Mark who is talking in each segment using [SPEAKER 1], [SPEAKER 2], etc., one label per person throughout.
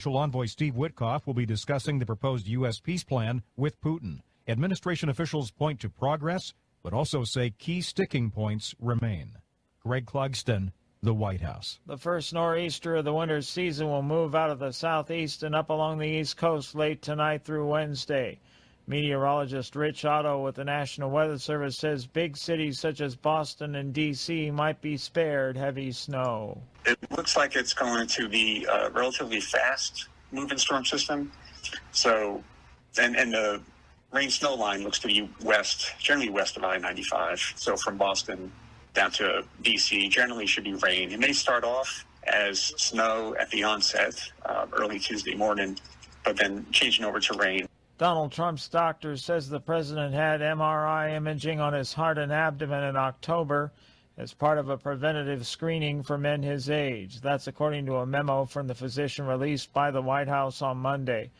[SPEAKER 1] Special Envoy Steve Witkoff will be discussing the proposed U.S. peace plan with Putin. Administration officials point to progress, but also say key sticking points remain. Greg Clugston, the White House.
[SPEAKER 2] The first nor'easter of the winter season will move out of the southeast and up along the east coast late tonight through Wednesday. Meteorologist Rich Otto with the National Weather Service says big cities such as Boston and D.C. might be spared heavy snow.
[SPEAKER 3] It looks like it's going to be a relatively fast-moving storm system. So, and the rain-snow line looks to be west, generally west of I-95. So from Boston down to D.C. generally should be rain. It may start off as snow at the onset, early Tuesday morning, but then changing over to rain.
[SPEAKER 2] Donald Trump's doctor says the president had MRI imaging on his heart and abdomen in October as part of a preventative screening for men his age. That's according to a memo from the physician released by the White House on Monday.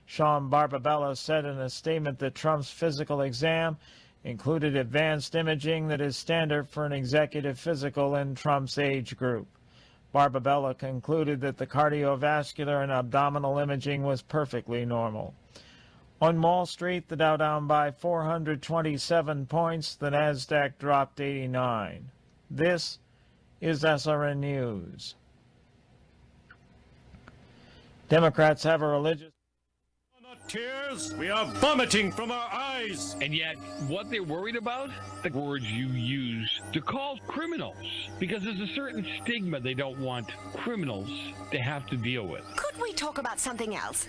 [SPEAKER 2] Sean Barbabella said in a statement that Trump's physical exam included advanced imaging that is standard for an executive physical in Trump's age group. Barbabella concluded that the cardiovascular and abdominal imaging was perfectly normal. On Wall Street, the Dow down by 427 points, the Nasdaq dropped 89. This is SRN News. Democrats have a religious...
[SPEAKER 4] Not tears, we are vomiting from our eyes.
[SPEAKER 5] And yet, what they're worried about, the words you use to call criminals, because there's a certain stigma they don't want criminals to have to deal with.
[SPEAKER 6] Could we talk about something else?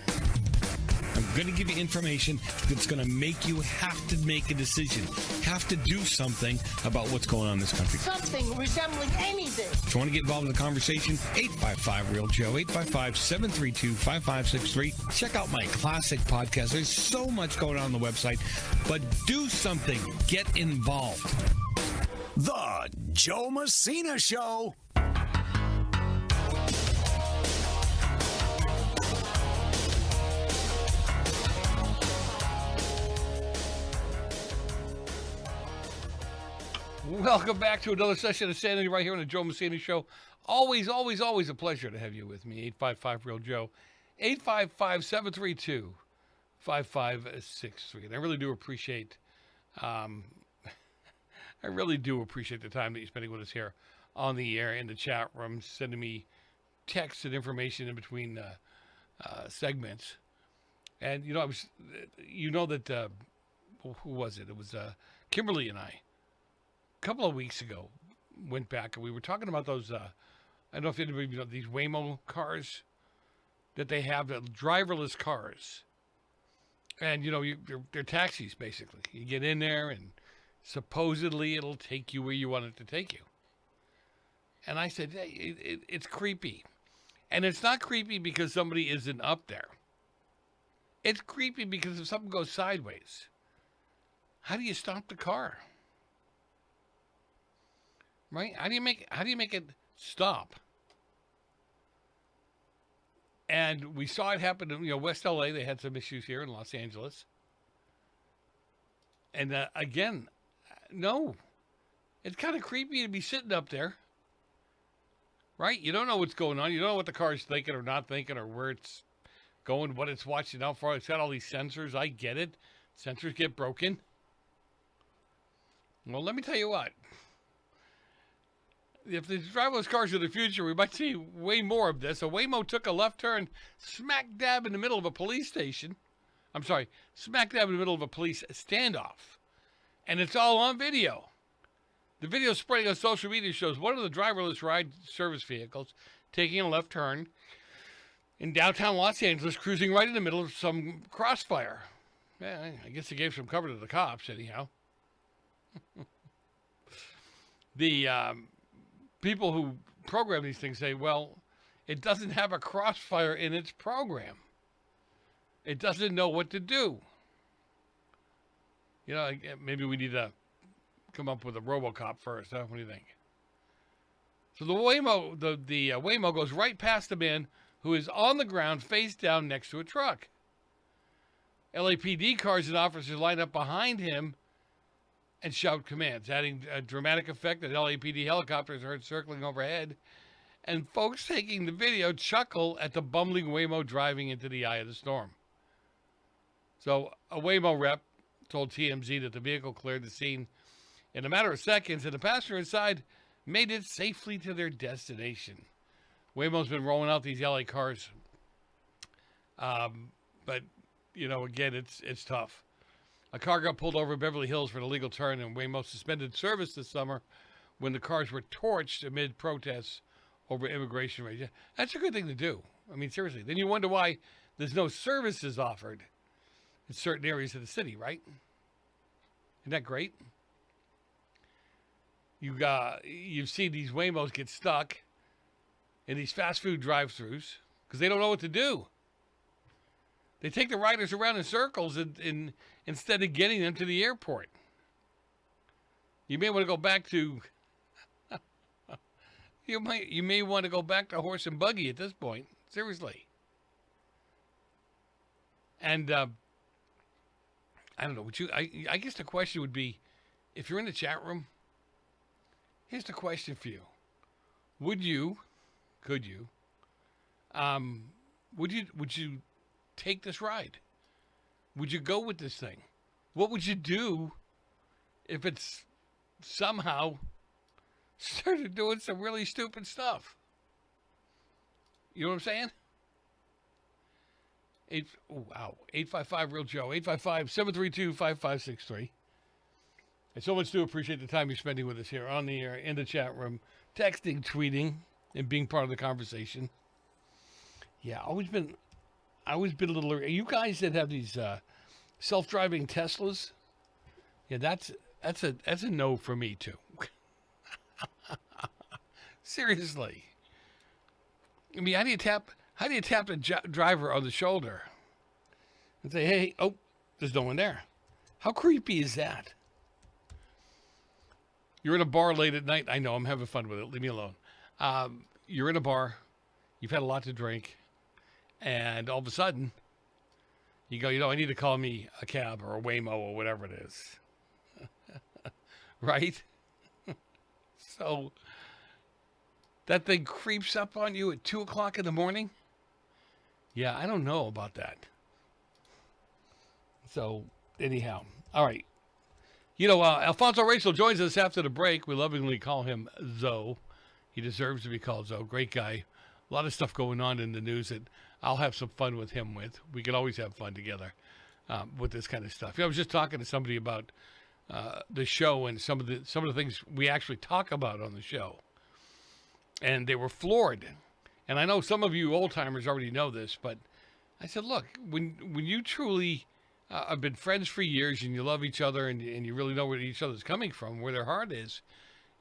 [SPEAKER 7] I'm going to give you information that's going to make you have to make a decision, have to do something about what's going on in this country.
[SPEAKER 8] Something resembling anything.
[SPEAKER 7] If you want to get involved in the conversation, 855-REAL-JOE, 855-732-5563. Check out my classic podcast. There's so much going on the website, but do something. Get involved.
[SPEAKER 9] The Joe Messina Show.
[SPEAKER 10] Welcome back to another session of Sanity right here on the Joe Messina Show. Always, always, always a pleasure to have you with me. 855-REAL-JOE, 855-732-5563. And I really do appreciate, the time that you're spending with us here on the air, in the chat room, sending me texts and information in between segments. And, who was it? It was Kimberly and I. A couple of weeks ago, went back and we were talking about those, I don't know if anybody knows these Waymo cars that they have, the driverless cars. And, they're taxis, basically. You get in there and supposedly it'll take you where you want it to take you. And I said, hey, it's creepy. And it's not creepy because somebody isn't up there. It's creepy because if something goes sideways, how do you stop the car? Right? How do you make it stop? And we saw it happen in West LA. They had some issues here in Los Angeles. And again, no. It's kind of creepy to be sitting up there. Right? You don't know what's going on. You don't know what the car's thinking or not thinking or where it's going, what it's watching out for. It's got all these sensors. I get it. Sensors get broken. Well, let me tell you what. If the driverless cars of the future, we might see way more of this. A Waymo took a left turn smack dab in the middle of a police station. I'm sorry, smack dab in the middle of a police standoff. And it's all on video. The video spreading on social media shows one of the driverless ride service vehicles taking a left turn in downtown Los Angeles, cruising right in the middle of some crossfire. Yeah, I guess they gave some cover to the cops, anyhow. The people who program these things say, well, it doesn't have a crossfire in its program. It doesn't know what to do. Maybe we need to come up with a RoboCop first, huh? What do you think? So the Waymo, the Waymo goes right past the man who is on the ground, face down next to a truck. LAPD cars and officers line up behind him and shout commands, adding a dramatic effect that LAPD helicopters are heard circling overhead And folks taking the video chuckle at the bumbling Waymo driving into the eye of the storm. So a Waymo rep told TMZ that the vehicle cleared the scene in a matter of seconds, and the passenger inside made it safely to their destination. Waymo's been rolling out these LA cars. But, you know, again, it's tough. A car got pulled over in Beverly Hills for an illegal turn, and Waymo suspended service this summer when the cars were torched amid protests over immigration rates. That's a good thing to do. I mean, seriously. Then you wonder why there's no services offered in certain areas of the city, right? Isn't that great? You've seen these Waymos get stuck in these fast food drive-thrus because they don't know what to do. They take the riders around in circles instead of getting them to the airport. You may want to go back to you may want to go back to horse and buggy at this point. Seriously. And I don't know. I guess the question would be, if you're in the chat room, here's the question for you: Would you take this ride? Would you go with this thing? What would you do if it's somehow started doing some really stupid stuff? You know what I'm saying? 855 Real Joe, 855-732-5563. I so much do appreciate the time you're spending with us here on the air, in the chat room, texting, tweeting, and being part of the conversation. Yeah, always been a little. You guys that have these self-driving Teslas, yeah, that's a no for me too. Seriously. I mean, how do you tap the driver on the shoulder and say, "Hey, oh, there's no one there"? How creepy is that? You're in a bar late at night. I know, I'm having fun with it. Leave me alone. You're in a bar. You've had a lot to drink. And all of a sudden, you go, I need to call me a cab or a Waymo or whatever it is. Right? So, that thing creeps up on you at 2 o'clock in the morning? Yeah, I don't know about that. So, anyhow. All right. AlfonZo Rachel joins us after the break. We lovingly call him Zo. He deserves to be called Zo. Great guy. A lot of stuff going on in the news that I'll have some fun with him with. We can always have fun together with this kind of stuff. I was just talking to somebody about the show and some of the things we actually talk about on the show. And they were floored. And I know some of you old-timers already know this, but I said, look, when you truly have been friends for years and you love each other and you really know where each other's coming from, where their heart is,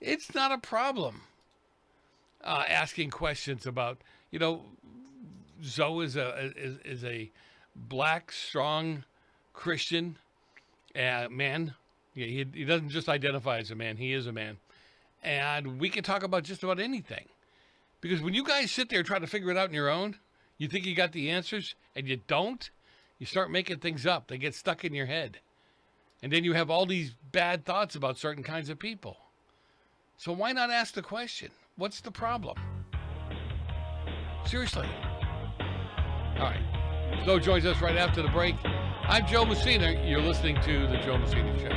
[SPEAKER 10] it's not a problem asking questions about, Zo is a black, strong Christian man. Yeah, he doesn't just identify as a man. He is a man. And we can talk about just about anything. Because when you guys sit there and try to figure it out on your own, you think you got the answers, and you don't, you start making things up. They get stuck in your head. And then you have all these bad thoughts about certain kinds of people. So why not ask the question? What's the problem? Seriously. All right. Zo joins us right after the break. I'm Joe Messina. You're listening to The Joe Messina Show.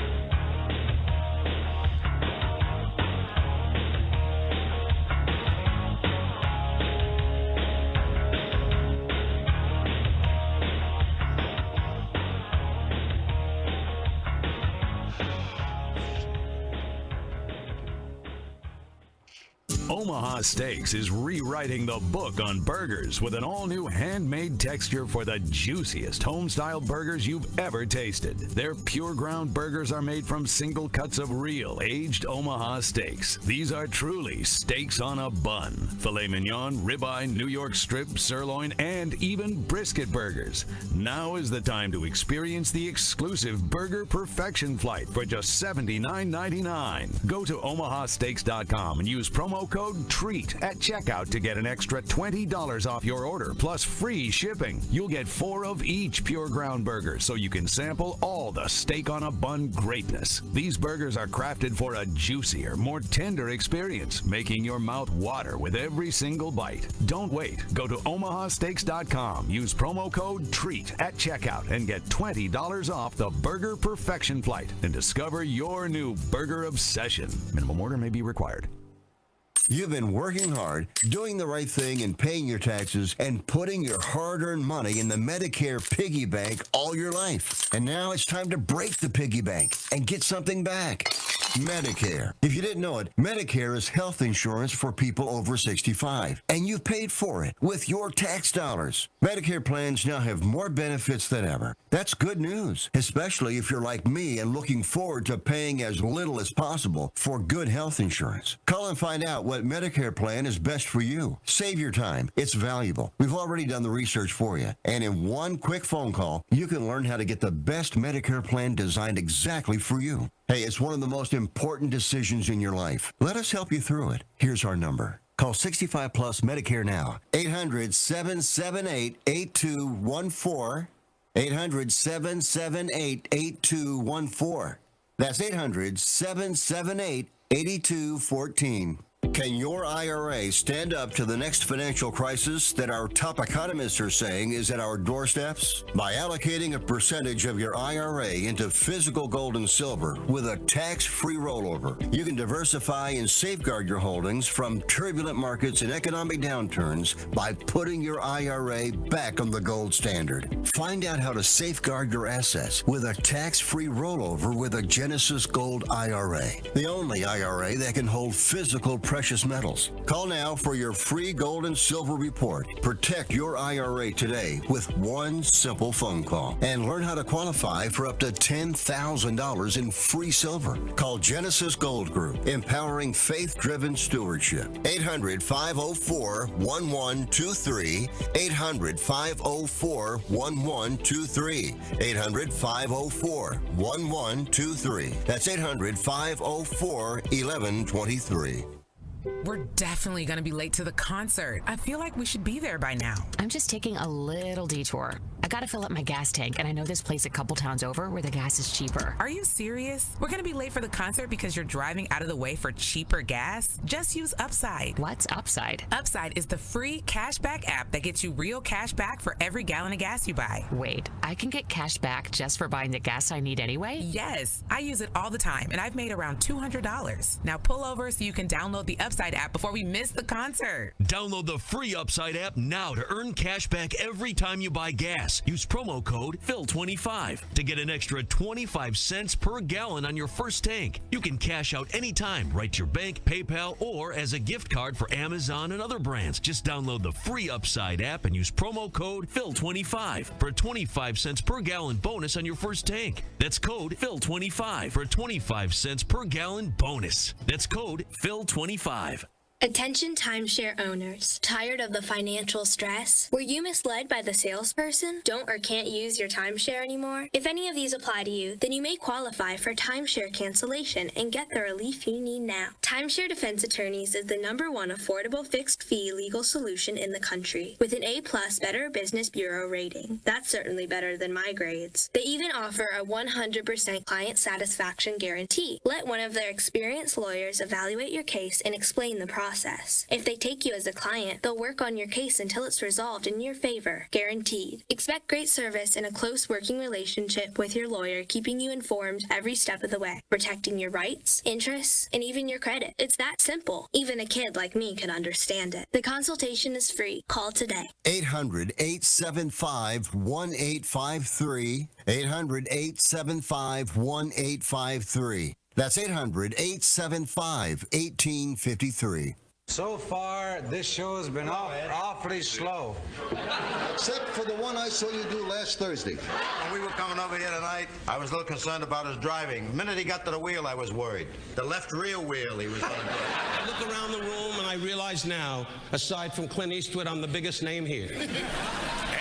[SPEAKER 9] Omaha Steaks is rewriting the book on burgers with an all-new handmade texture for the juiciest home-style burgers you've ever tasted. Their pure ground burgers are made from single cuts of real, aged Omaha steaks. These are truly steaks on a bun. Filet mignon, ribeye, New York strip, sirloin, and even brisket burgers. Now is the time to experience the exclusive Burger Perfection Flight for just $79.99. Go to omahasteaks.com and use promo code code TREAT at checkout to get an extra $20 off your order, plus free shipping. You'll get 4 of each Pure Ground burger, so you can sample all the steak on a bun greatness. These burgers are crafted for a juicier, more tender experience, making your mouth water with every single bite. Don't wait. Go to omahasteaks.com. Use promo code TREAT at checkout and get $20 off the Burger Perfection Flight and discover your new burger obsession. Minimum order may be required.
[SPEAKER 11] You've been working hard, doing the right thing and paying your taxes and putting your hard-earned money in the Medicare piggy bank all your life. And now it's time to break the piggy bank and get something back. Medicare. If you didn't know it, Medicare is health insurance for people over 65, and you've paid for it with your tax dollars. Medicare plans now have more benefits than ever. That's good news, especially if you're like me and looking forward to paying as little as possible for good health insurance. Call and find out what Medicare plan is best for you. Save your time. It's valuable. We've already done the research for you, and in one quick phone call, you can learn how to get the best Medicare plan designed exactly for you. Hey, it's one of the most important decisions in your life. Let us help you through it. Here's our number. Call 65 Plus Medicare now. 800-778-8214. 800-778-8214. That's 800-778-8214. Can your IRA stand up to the next financial crisis that our top economists are saying is at our doorsteps? By allocating a percentage of your IRA into physical gold and silver with a tax-free rollover, you can diversify and safeguard your holdings from turbulent markets and economic downturns by putting your IRA back on the gold standard. Find out how to safeguard your assets with a tax-free rollover with a Genesis Gold IRA, the only IRA that can hold physical precious metals. Call now for your free gold and silver report. Protect your IRA today with one simple phone call and learn how to qualify for up to $10,000 in free silver. Call Genesis Gold Group, empowering faith-driven stewardship. 800-504-1123. 800-504-1123. 800-504-1123. That's 800-504-1123.
[SPEAKER 12] We're definitely going to be late to the concert. I feel like we should be there by now.
[SPEAKER 13] I'm just taking a little detour. I gotta fill up my gas tank, and I know this place a couple towns over where the gas is cheaper.
[SPEAKER 12] Are you serious? We're going to be late for the concert because you're driving out of the way for cheaper gas? Just use Upside.
[SPEAKER 13] What's Upside?
[SPEAKER 12] Upside is the free cashback app that gets you real cash back for every gallon of gas you buy.
[SPEAKER 13] Wait, I can get cash back just for buying the gas I need anyway?
[SPEAKER 12] Yes, I use it all the time, and I've made around $200. Now pull over so you can download the Upside app before we miss the concert.
[SPEAKER 14] Download the free Upside app now to earn cash back every time you buy gas. Use promo code PHIL25 to get an extra 25 cents per gallon on your first tank. You can cash out anytime, right to your bank, PayPal, or as a gift card for Amazon and other brands. Just download the free Upside app and use promo code PHIL25 for a 25 cents per gallon bonus on your first tank. That's code PHIL25 for a 25 cents per gallon bonus. That's code PHIL25.
[SPEAKER 15] Attention timeshare owners. Tired of the financial stress? Were you misled by the salesperson? Don't or can't use your timeshare anymore? If any of these apply to you, then you may qualify for timeshare cancellation and get the relief you need now. Timeshare Defense Attorneys is the #1 affordable fixed fee legal solution in the country, with an A+ Better Business Bureau rating. That's certainly better than my grades. They even offer a 100% client satisfaction guarantee. Let one of their experienced lawyers evaluate your case and explain the process. If they take you as a client, they'll work on your case until it's resolved in your favor, guaranteed. Expect great service and a close working relationship with your lawyer, keeping you informed every step of the way, protecting your rights, interests, and even your credit. It's that simple. Even a kid like me can understand it. The consultation is free. Call today.
[SPEAKER 11] 800-875-1853. 800-875-1853. That's 800-875-1853.
[SPEAKER 16] So far, this show has been awfully slow.
[SPEAKER 17] Except for the one I saw you do last Thursday.
[SPEAKER 18] When we were coming over here tonight, I was a little concerned about his driving. The minute he got to the wheel, I was worried. The left rear wheel he was on.
[SPEAKER 19] I look around the room and I realize now, aside from Clint Eastwood, I'm the biggest name here.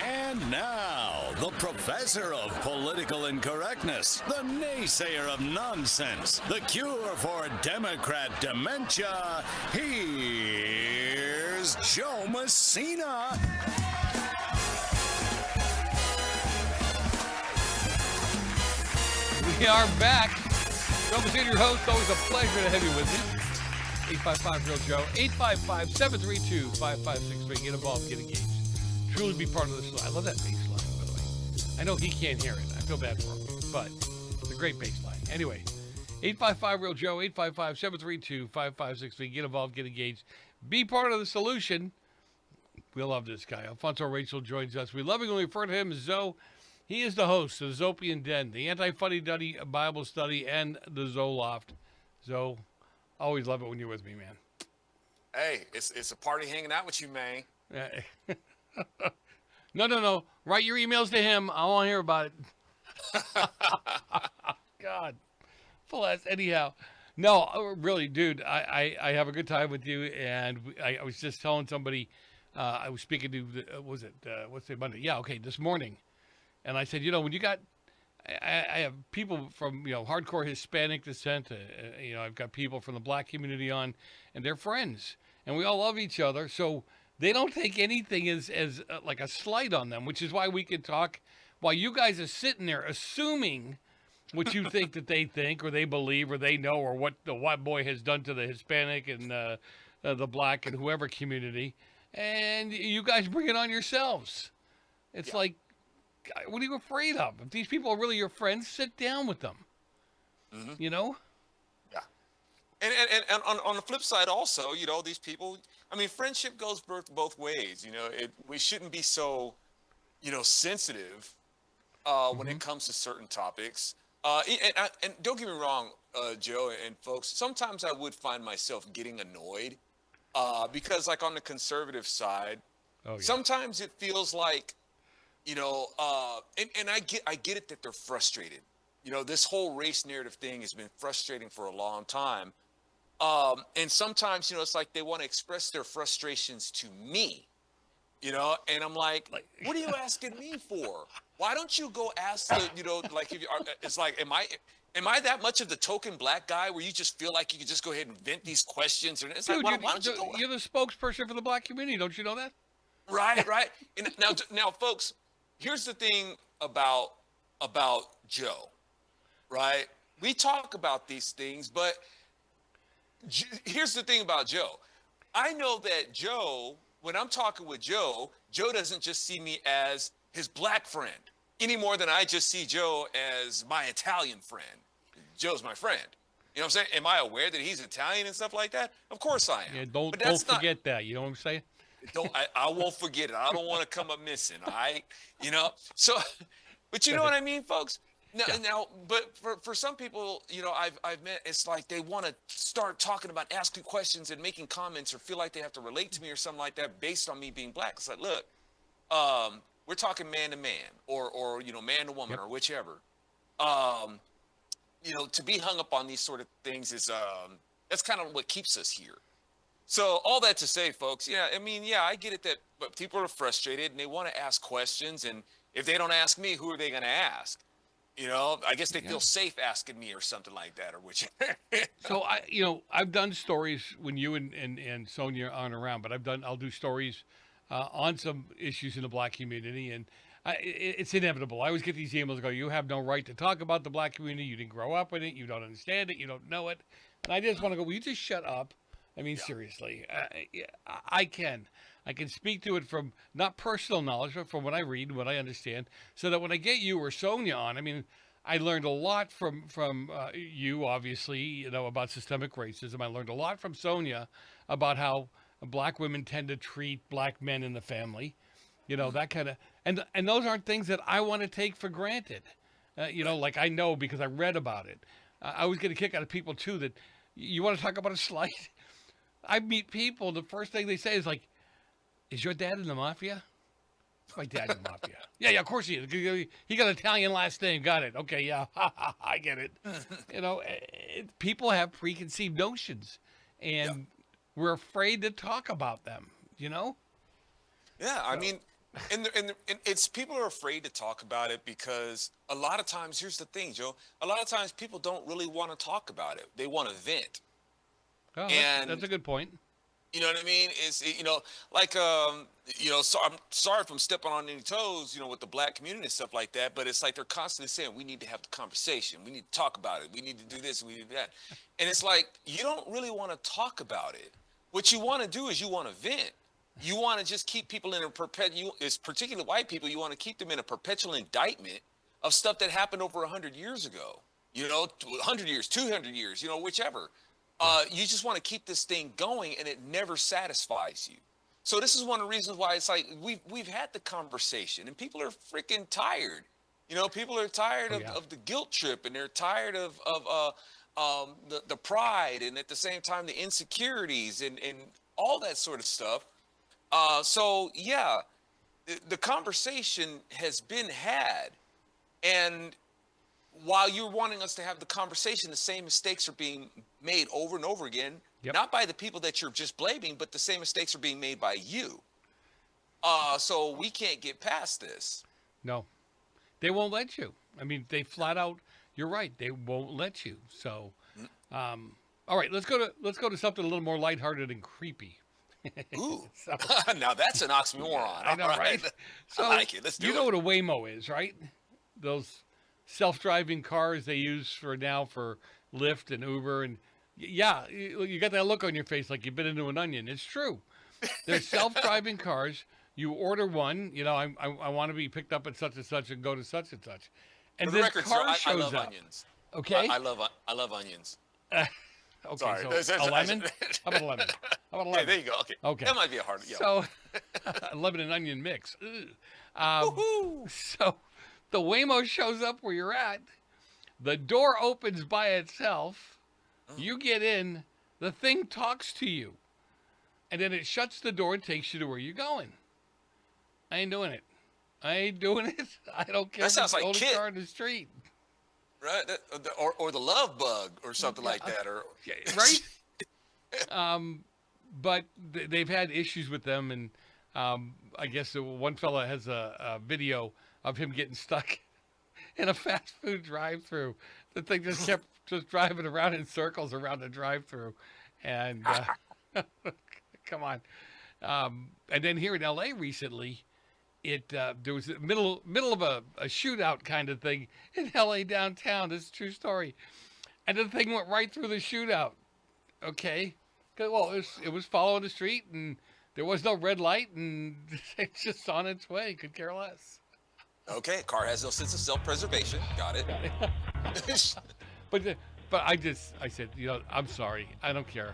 [SPEAKER 20] And now, the professor of political incorrectness, the naysayer of nonsense, the cure for Democrat dementia, here's here's Joe Messina.
[SPEAKER 10] We are back. Joe Messina, your host. Always a pleasure to have you with me. 855-REAL-JOE. 855-732-5563. Get involved. Get engaged. Truly be part of this. I love that bass line, by the way. I know he can't hear it. I feel bad for him, but it's a great bass line. Anyway, 855-REAL-JOE. 855-732-5563. Get involved. Get engaged. Be part of the solution. We love this guy. AlfonZo Rachel joins us. We lovingly refer to him as ZO. He is the host of ZOpium Den, the Anti-Fuddy Duddy Bible Study, and the ZO Loft. ZO, always love it when you're with me, man.
[SPEAKER 21] Hey, it's a party hanging out with you, man.
[SPEAKER 10] No. Write your emails to him. I want to hear about it. God. Full ass. Anyhow. No, really, dude, I have a good time with you. And I was just telling somebody, I was speaking to, what's the Monday? Yeah, okay, this morning. And I said, when you got, I have people from, hardcore Hispanic descent. I've got people from the black community on, and they're friends. And we all love each other. So they don't take anything as like a slight on them, which is why we can talk while you guys are sitting there assuming what you think that they think or they believe or they know or what the white boy has done to the Hispanic and the black and whoever community. And you guys bring it on yourselves. It's like, what are you afraid of? If these people are really your friends, sit down with them.
[SPEAKER 21] Mm-hmm.
[SPEAKER 10] Yeah.
[SPEAKER 21] And on the flip side also, these people, friendship goes both ways. We shouldn't be so, sensitive when it comes to certain topics. And don't get me wrong, Joe and folks, sometimes I would find myself getting annoyed because like on the conservative side, sometimes it feels like, and I get it that they're frustrated. This whole race narrative thing has been frustrating for a long time. And sometimes, it's like they want to express their frustrations to me, and I'm like, what are you asking me for? Why don't you go ask the, like, if you are, it's like, am I that much of the token black guy where you just feel like you can just go ahead and vent these questions? And it's
[SPEAKER 10] Dude,
[SPEAKER 21] like, why don't you go?
[SPEAKER 10] You're the spokesperson for the black community. Don't you know that?
[SPEAKER 21] Right. And now, folks, here's the thing about Joe, right? We talk about these things, but here's the thing about Joe. I know that Joe, when I'm talking with Joe doesn't just see me as his black friend any more than I just see Joe as my Italian friend. Joe's my friend. You know what I'm saying? Am I aware that he's Italian and stuff like that? Of course I am.
[SPEAKER 10] Yeah, don't forget that. You know what I'm saying?
[SPEAKER 21] I won't forget it. I don't want to come up missing. All right. So, but you know what I mean, folks? Now, but for some people, I've met, it's like they want to start talking about asking questions and making comments or feel like they have to relate to me or something like that based on me being black. It's like, look, we're talking man to man or man to woman or whichever. To be hung up on these sort of things is that's kind of what keeps us here. So all that to say, folks, I get it that but people are frustrated and they want to ask questions, and if they don't ask me, who are they going to ask? I guess they feel safe asking me or something like that, or which.
[SPEAKER 10] So I've done stories when you and Sonia aren't around, but I'll do stories on some issues in the black community, and it's inevitable. I always get these emails go, you have no right to talk about the black community. You didn't grow up with it. You don't understand it. You don't know it. And I just want to go, will you just shut up? Seriously, I can speak to it from not personal knowledge, but from what I read and what I understand, so that when I get you or Sonia on, I learned a lot from you, obviously, about systemic racism. I learned a lot from Sonia about how black women tend to treat black men in the family, that kind of, and those aren't things that I want to take for granted. Like I know because I read about it. I always get a kick out of people too that you want to talk about a slight. I meet people, the first thing they say is like, is your dad in the mafia? My dad's in the mafia. Yeah, of course he is. He got an Italian last name. Got it. Okay, yeah. I get it. People have preconceived notions, and we're afraid to talk about them,
[SPEAKER 21] Yeah, and it's people are afraid to talk about it because a lot of times, here's the thing, Joe, a lot of times people don't really want to talk about it. They want to vent.
[SPEAKER 10] Oh, that's a good point.
[SPEAKER 21] You know what I mean? Like so I'm sorry if I'm stepping on any toes, with the black community and stuff like that, but it's like they're constantly saying we need to have the conversation, we need to talk about it, we need to do this, we need to do that. And it's like you don't really want to talk about it. What you want to do is you want to vent. You want to just keep people in a particularly white people, you want to keep them in a perpetual indictment of stuff that happened over 100 years ago. 100 years, 200 years, whichever. You just want to keep this thing going, and it never satisfies you. So this is one of the reasons why it's like we've had the conversation, and people are freaking tired. People are tired of the guilt trip, and they're tired of the pride, and at the same time the insecurities and all that sort of stuff. So yeah, the conversation has been had, and while you're wanting us to have the conversation, the same mistakes are being made over and over again, not by the people that you're just blaming, but the same mistakes are being made by you. So we can't get past this.
[SPEAKER 10] No, they won't let you. I mean, they flat out, you're right, they won't let you. So, all right, let's go to something a little more lighthearted and creepy.
[SPEAKER 21] Ooh, now that's an oxymoron.
[SPEAKER 10] I know, right? So,
[SPEAKER 21] I like it. Let's do it.
[SPEAKER 10] You know what a Waymo is, right? Those self-driving cars they use for Lyft and Uber, and yeah, you got that look on your face like you've been into an onion. It's true. They're self-driving cars. You order one, I want to be picked up at such and such and go to such and such, and this car shows
[SPEAKER 21] I love
[SPEAKER 10] up.
[SPEAKER 21] Onions.
[SPEAKER 10] Okay,
[SPEAKER 21] I love onions.
[SPEAKER 10] Okay,
[SPEAKER 21] sorry.
[SPEAKER 10] So a lemon? How about a lemon? How about a lemon?
[SPEAKER 21] Hey, there you go. Okay. That might be a hard. Yeah.
[SPEAKER 10] So, lemon and onion mix. So, the Waymo shows up where you're at. The door opens by itself. You get in. The thing talks to you. And then it shuts the door and takes you to where you're going. I ain't doing it. I don't care.
[SPEAKER 21] That sounds like
[SPEAKER 10] Kit. Car in the street.
[SPEAKER 21] Right? Or the love bug or something like that.
[SPEAKER 10] Right? But they've had issues with them. And I guess one fella has a video of him getting stuck in a fast food drive-thru. The thing just kept driving around in circles around the drive-thru, and come on. And then here in L.A. recently, there was the middle of a shootout kind of thing in L.A. downtown. This is a true story, and the thing went right through the shootout. Okay, well it was following the street, and there was no red light, and it's just on its way. Could care less.
[SPEAKER 21] Okay, car has no sense of self-preservation. Got it.
[SPEAKER 10] But I said, I'm sorry. I don't care.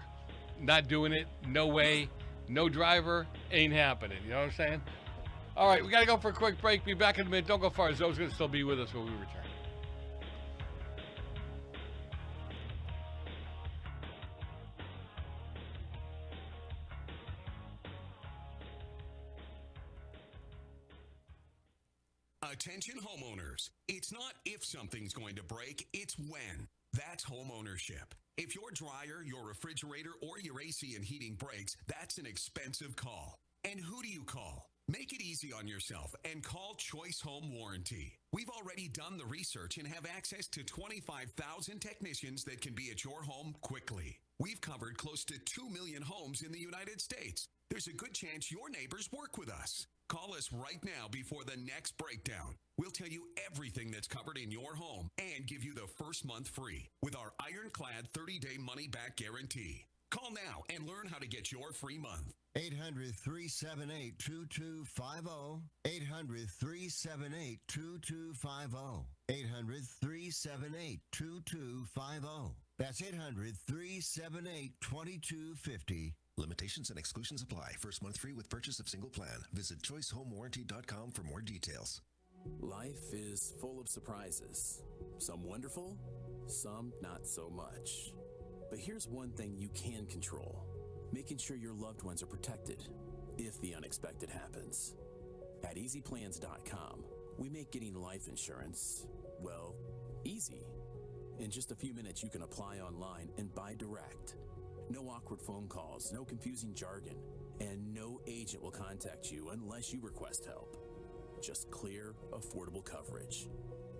[SPEAKER 10] Not doing it. No way. No driver. Ain't happening. You know what I'm saying? All right, we got to go for a quick break. Be back in a minute. Don't go far. Zoe's going to still be with us when we return.
[SPEAKER 1] Attention homeowners. It's not if something's going to break, it's when. That's home ownership. If your dryer, your refrigerator, or your AC and heating breaks, that's an expensive call. And who do you call? Make it easy on yourself and call Choice Home Warranty. We've already done the research and have access to 25,000 technicians that can be at your home quickly. We've covered close to 2 million homes in the United States. There's a good chance your neighbors work with us. Call us right now before the next breakdown. We'll tell you everything that's covered in your home and give you the first month free with our ironclad 30-day money-back guarantee. Call now and learn how to get your free month.
[SPEAKER 11] 800-378-2250. 800-378-2250. 800-378-2250. That's 800-378-2250.
[SPEAKER 22] Limitations and exclusions apply. First month free with purchase of single plan. Visit choicehomewarranty.com for more details.
[SPEAKER 23] Life is full of surprises. Some wonderful, some not so much. But here's one thing you can control. Making sure your loved ones are protected if the unexpected happens. At easyplans.com, we make getting life insurance, well, easy. In just a few minutes, you can apply online and buy direct. No awkward phone calls, no confusing jargon, and no agent will contact you unless you request help. Just clear, affordable coverage,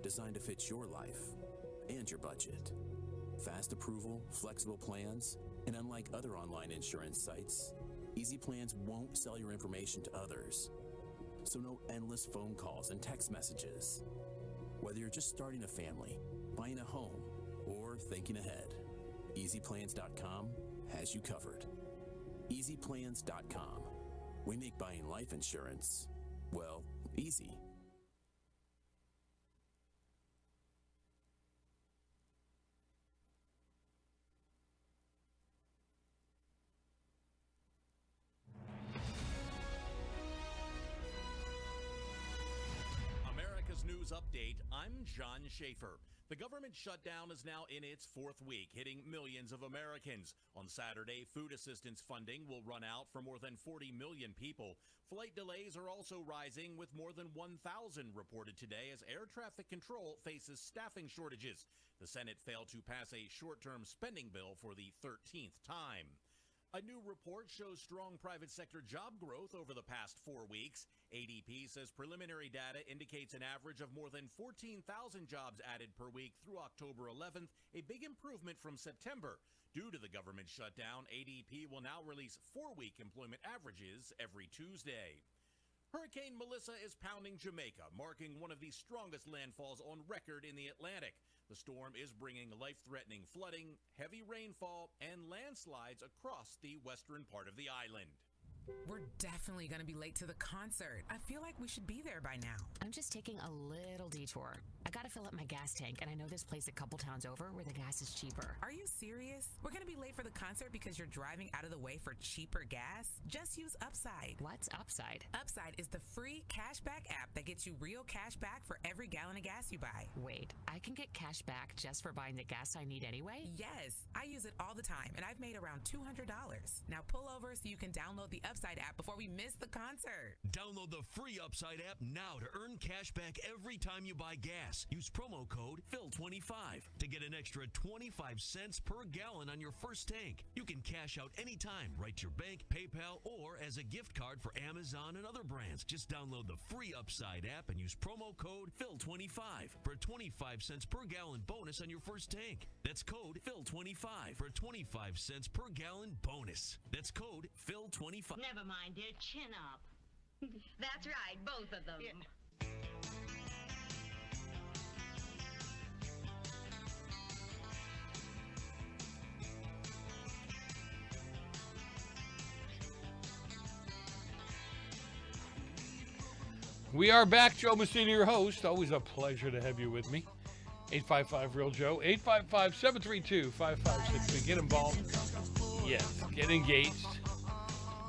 [SPEAKER 23] designed to fit your life and your budget. Fast approval, flexible plans, and unlike other online insurance sites, Easy Plans won't sell your information to others. So no endless phone calls and text messages. Whether you're just starting a family, buying a home, or thinking ahead, EasyPlans.com has you covered. EasyPlans.com. We make buying life insurance, well, easy.
[SPEAKER 2] America's News Update, I'm John Schaefer. The government shutdown is now in its fourth week, hitting millions of Americans. On Saturday, food assistance funding will run out for more than 40 million people. Flight delays are also rising, with more than 1,000 reported today as air traffic control faces staffing shortages. The Senate failed to pass a short-term spending bill for the 13th time. A new report shows strong private sector job growth over the past 4 weeks. ADP says preliminary data indicates an average of more than 14,000 jobs added per week through October 11th, a big improvement from September. Due to the government shutdown, ADP will now release 4-week employment averages every Tuesday. Hurricane Melissa is pounding Jamaica, marking one of the strongest landfalls on record in the Atlantic. The storm is bringing life-threatening flooding, heavy rainfall, and landslides across the western part of the island.
[SPEAKER 12] We're definitely going to be late to the concert. I feel like we should be there by now.
[SPEAKER 13] I'm just taking a little detour. I gotta fill up my gas tank, and I know this place a couple towns over where the gas is cheaper.
[SPEAKER 12] Are you serious? We're going to be late for the concert because you're driving out of the way for cheaper gas? Just use Upside.
[SPEAKER 13] What's Upside?
[SPEAKER 12] Upside is the free cashback app that gets you real cash back for every gallon of gas you buy.
[SPEAKER 13] Wait, I can get cash back just for buying the gas I need anyway?
[SPEAKER 12] Yes, I use it all the time, and I've made around $200. Now pull over so you can download the Upside app before we miss the concert.
[SPEAKER 14] Download the free Upside app now to earn cash back every time you buy gas. Use promo code PHIL25 to get an extra 25 cents per gallon on your first tank. You can cash out anytime, right to your bank, PayPal, or as a gift card for Amazon and other brands. Just download the free Upside app and use promo code PHIL25 for a 25 cents per gallon bonus on your first tank. That's code PHIL25 for a 25 cents per gallon bonus. That's code PHIL25.
[SPEAKER 3] Never mind, dear. Chin up. That's right, both of them. Yeah.
[SPEAKER 10] We are back. Joe Messina, your host. Always a pleasure to have you with me. 855-REAL-JOE, 855-732-5563. Get involved. Yes, get engaged.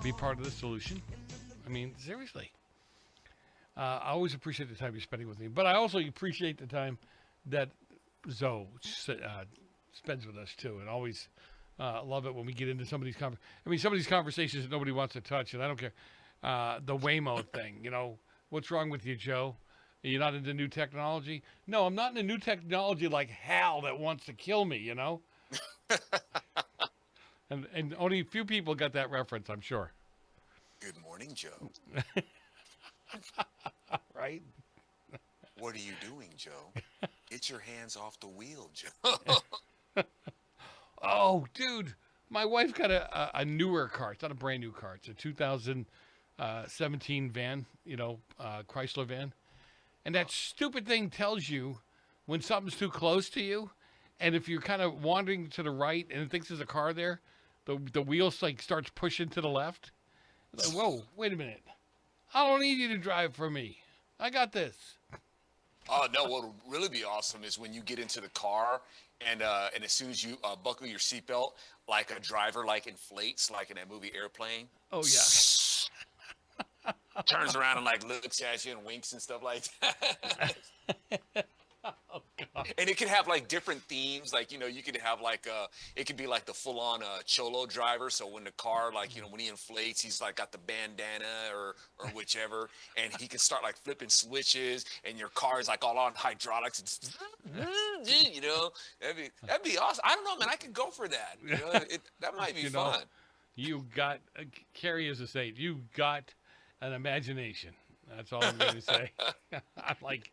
[SPEAKER 10] Be part of the solution. I mean, seriously. I always appreciate the time you're spending with me, but I also appreciate the time that ZO spends with us, too, and always love it when we get into some of these conversations that nobody wants to touch, and I don't care. The Waymo thing, you know. What's wrong with you, Joe? Are you not into new technology? No, I'm not into new technology like Hal that wants to kill me, you know? and only a few people got that reference, I'm sure.
[SPEAKER 21] Good morning, Joe.
[SPEAKER 10] Right?
[SPEAKER 21] What are you doing, Joe? Get your hands off the wheel, Joe.
[SPEAKER 10] Oh, dude. My wife got a newer car. It's not a brand new car. It's a 2017 van, Chrysler van. And that stupid thing tells you when something's too close to you. And if you're kind of wandering to the right and it thinks there's a car there, the wheels starts pushing to the left. It's like, whoa, wait a minute. I don't need you to drive for me. I got this.
[SPEAKER 21] Oh, no, what would really be awesome is when you get into the car and as soon as you buckle your seatbelt, like a driver inflates, like in that movie Airplane.
[SPEAKER 10] Oh, yeah.
[SPEAKER 21] Turns around and looks at you and winks and stuff like that.
[SPEAKER 10] Oh, God.
[SPEAKER 21] And it could have different themes, you could have it could be the full-on cholo driver. So when the car when he inflates, he's got the bandana or whichever, and he can start flipping switches, and your car is all on hydraulics. That'd be awesome. I don't know, man. I could go for that. That might be fun.
[SPEAKER 10] You got Carrie is a saint. You got an imagination. That's all I'm going to say. I'm like,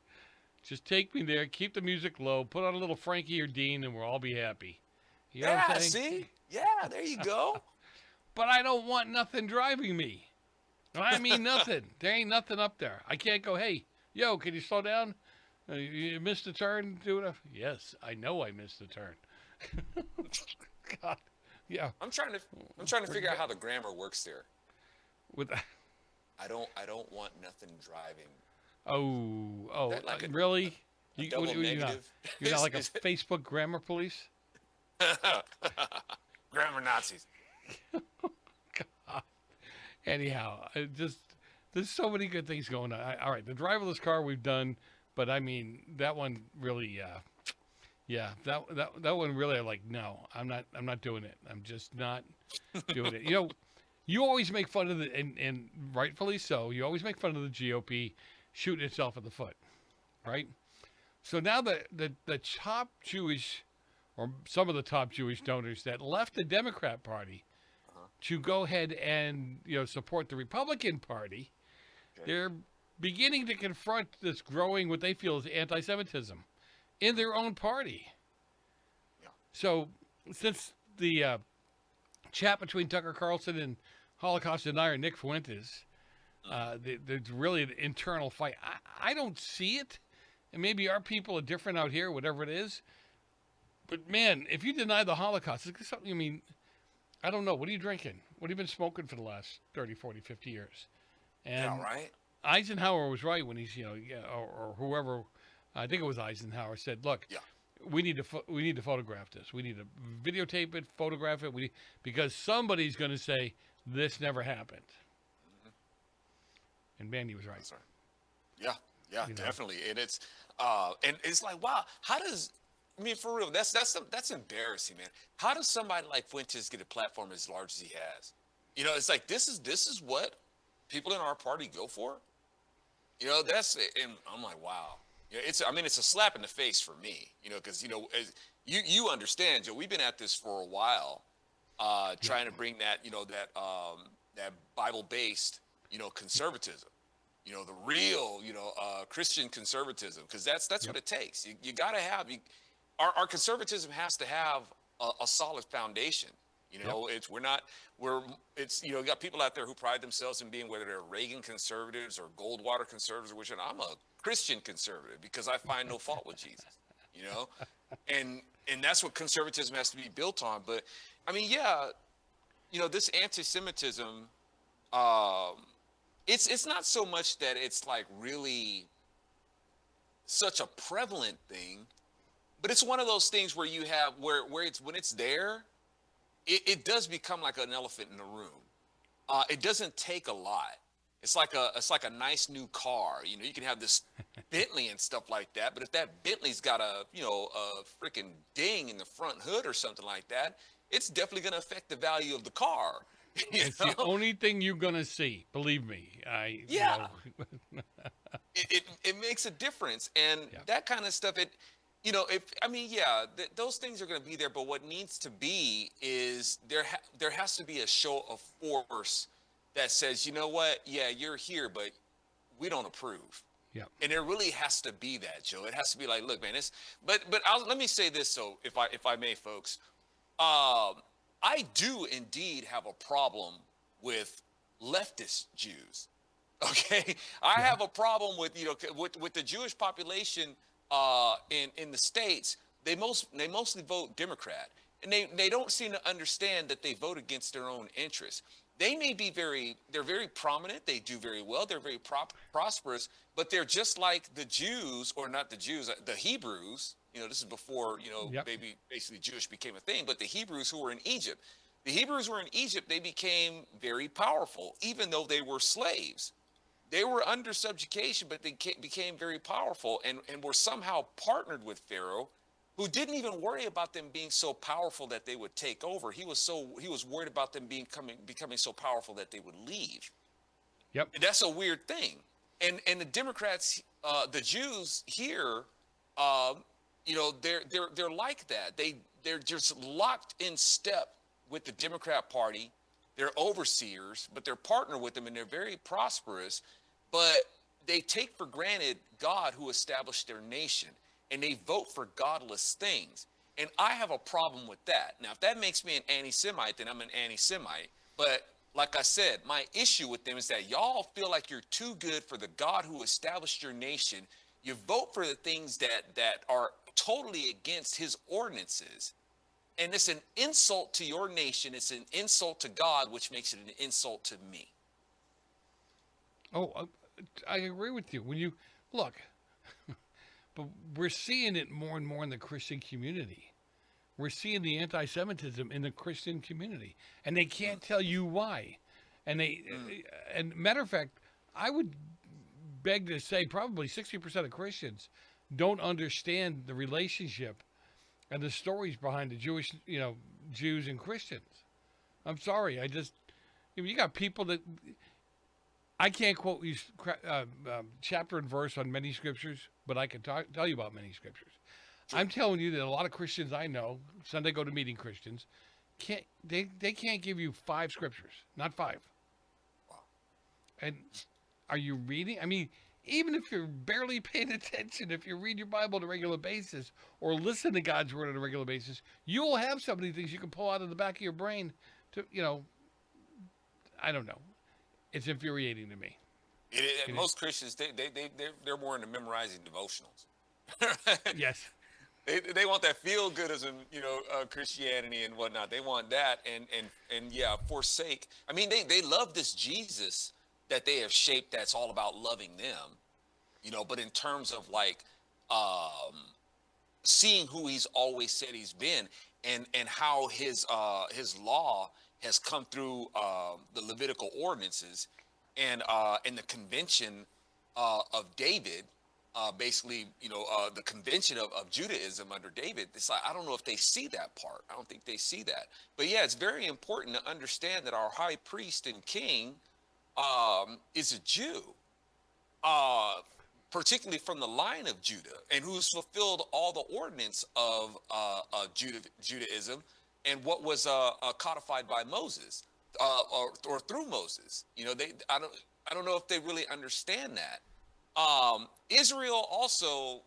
[SPEAKER 10] just take me there, keep the music low, put on a little Frankie or Dean, and we'll all be happy. You know what I'm saying?
[SPEAKER 21] See? Yeah, there you go.
[SPEAKER 10] but I don't want nothing driving me. I mean nothing. There ain't nothing up there. I can't go, hey, yo, can you slow down? You missed a turn? Yes, I know I missed a turn. God, yeah.
[SPEAKER 21] I'm trying to figure out how the grammar works there.
[SPEAKER 10] With
[SPEAKER 21] I don't want nothing driving.
[SPEAKER 10] Oh,
[SPEAKER 21] like
[SPEAKER 10] really?
[SPEAKER 21] Double negative?
[SPEAKER 10] You're not like a Facebook grammar police?
[SPEAKER 21] Grammar Nazis.
[SPEAKER 10] God. Anyhow, there's so many good things going on. All right, the driverless car we've done, but I mean that one really, that one really. I'm like, no, I'm not doing it. I'm just not doing it. You know, you always make fun of and rightfully so. You always make fun of the GOP shooting itself in the foot, right? So now the top Jewish, or some of the top Jewish donors that left the Democrat Party to go ahead and support the Republican Party, they're beginning to confront this growing what they feel is anti-Semitism in their own party.
[SPEAKER 21] Yeah.
[SPEAKER 10] So since the chat between Tucker Carlson and Holocaust denier Nick Fuentes, there's really an internal fight. I don't see it, and maybe our people are different out here, whatever it is. But man, if you deny the Holocaust, it's something. I mean, I don't know. What are you drinking? What have you been smoking for the last 30, 40, 50 years? And
[SPEAKER 21] yeah, right.
[SPEAKER 10] Eisenhower was right when he's, or whoever, I think it was Eisenhower, said, "Look, we need to photograph this. We need to videotape it, photograph it, because somebody's going to say this never happened." Mm-hmm. And man, he was right.
[SPEAKER 21] That's right. Yeah, definitely. And it's like, wow, how does? I mean, for real, that's embarrassing, man. How does somebody like Fuentes get a platform as large as he has? It's like this is what people in our party go for. And I'm like, wow. It's a slap in the face for me. Because you understand, Joe. We've been at this for a while, trying to bring that that Bible-based conservatism. The real Christian conservatism, because that's what it takes. You got to have our conservatism has to have a solid foundation. You got people out there who pride themselves in being, whether they're Reagan conservatives or Goldwater conservatives, which I'm a Christian conservative because I find no fault with Jesus. And that's what conservatism has to be built on. But I mean, this anti-Semitism, it's not so much that it's like really such a prevalent thing, but it's one of those things where you have where it's when it's there, it does become like an elephant in the room. It doesn't take a lot. It's like a nice new car. You can have this Bentley and stuff like that, but if that Bentley's got a freaking ding in the front hood or something like that, it's definitely going to affect the value of the car.
[SPEAKER 10] It's the only thing you're going to see. Believe me.
[SPEAKER 21] It makes a difference, and that kind of stuff. Those things are going to be there, but what needs to be is there has to be a show of force that says, you know what? Yeah, you're here, but we don't approve.
[SPEAKER 10] Yeah.
[SPEAKER 21] And there really has to be that, Joe. It has to be like, look, man, let me say this, so if I may, folks, I do indeed have a problem with leftist Jews. Okay, I have a problem with with the Jewish population in the States. They mostly vote Democrat, and they don't seem to understand that they vote against their own interests. They may be they're very prominent. They do very well. They're very prosperous, but they're just like the Jews, or not the Jews, the Hebrews. This is before, basically Jewish became a thing, but the Hebrews who were in Egypt. The Hebrews were in Egypt. They became very powerful, even though they were slaves. They were under subjugation, but they became very powerful and were somehow partnered with Pharaoh, who didn't even worry about them being so powerful that they would take over. He was worried about them becoming so powerful that they would leave.
[SPEAKER 10] Yep.
[SPEAKER 21] And that's a weird thing. And the Democrats, the Jews here, they're like that. They're just locked in step with the Democrat Party. They're overseers, but they're partnered with them, and they're very prosperous. But they take for granted God, who established their nation, and they vote for godless things. And I have a problem with that. Now, if that makes me an anti-Semite, then I'm an anti-Semite. But like I said, my issue with them is that y'all feel like you're too good for the God who established your nation. You vote for the things that are totally against his ordinances. And it's an insult to your nation. It's an insult to God, which makes it an insult to me.
[SPEAKER 10] Oh, I agree with you. When you look, but we're seeing it more and more in the Christian community. We're seeing the anti-Semitism in the Christian community, and they can't tell you why. And and matter of fact, I would beg to say probably 60% of Christians don't understand the relationship and the stories behind the Jewish, Jews and Christians. I'm sorry. You got people that I can't quote you chapter and verse on many scriptures, but I can tell you about many scriptures. Sure. I'm telling you that a lot of Christians I know, Sunday go to meeting Christians, they can't give you 5 scriptures, not 5. Wow. And are you reading? I mean, even if you're barely paying attention, if you read your Bible on a regular basis or listen to God's word on a regular basis, you'll have so many things you can pull out of the back of your brain to, I don't know. It's infuriating to me.
[SPEAKER 21] Most Christians, they're more into memorizing devotionals.
[SPEAKER 10] Yes.
[SPEAKER 21] They want that feel-goodism, Christianity and whatnot. They want that and forsake. I mean, they love this Jesus that they have shaped that's all about loving them, but in terms of seeing who he's always said he's been and how his law has come through the Levitical ordinances and the convention of David, basically, the convention of Judaism under David. It's like, I don't know if they see that part. I don't think they see that. But yeah, it's very important to understand that our high priest and king is a Jew, particularly from the line of Judah, and who's fulfilled all the ordinance of Judaism and what was codified by Moses or through Moses. I don't know if they really understand that. Israel also,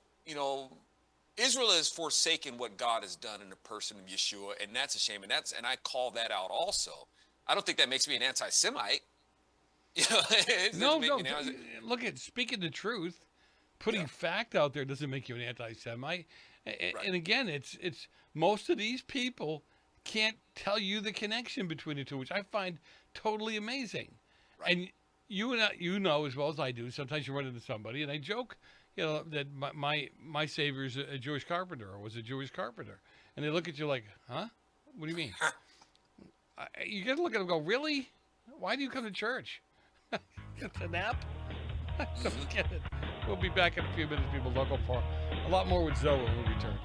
[SPEAKER 21] Israel has forsaken what God has done in the person of Yeshua, and that's a shame. And I call that out also. I don't think that makes me an anti-Semite.
[SPEAKER 10] No. Look, speaking the truth, putting fact out there doesn't make you an anti-Semite. Right. And again, it's most of these people can't tell you the connection between the two, which I find totally amazing. Right. And you know as well as I do, sometimes you run into somebody, and I joke, that my Savior is a Jewish carpenter or was a Jewish carpenter. And they look at you like, huh? What do you mean? You get to look at them and go, really? Why do you come to church? It's a nap? So get it. We'll be back in a few minutes, people. Local for a lot more with Zoe when we return.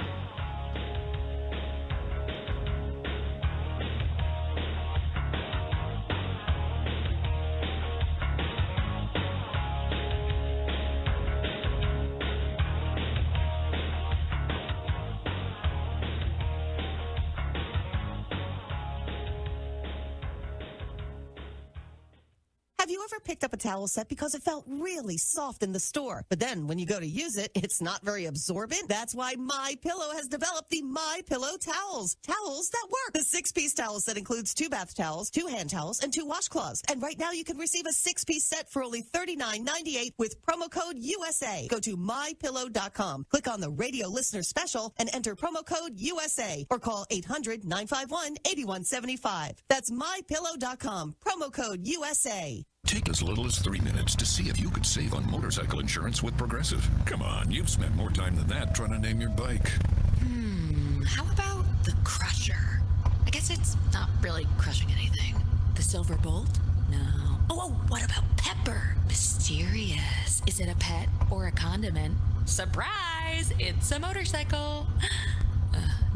[SPEAKER 4] Have you ever picked up a towel set because it felt really soft in the store, but then when you go to use it, it's not very absorbent? That's why MyPillow has developed the MyPillow towels. Towels that work. The 6-piece towel set includes 2 bath towels, 2 hand towels, and 2 washcloths. And right now you can receive a 6-piece set for only $39.98 with promo code USA. Go to MyPillow.com, click on the radio listener special, and enter promo code USA, or call 800-951-8175. That's MyPillow.com, promo code USA.
[SPEAKER 5] Take as little as 3 minutes to see if you could save on motorcycle insurance with Progressive. Come on, you've spent more time than that trying to name your bike.
[SPEAKER 13] How about the Crusher? I guess it's not really crushing anything. The Silver Bolt? No. Oh, what about Pepper? Mysterious. Is it a pet or a condiment? Surprise! It's a motorcycle.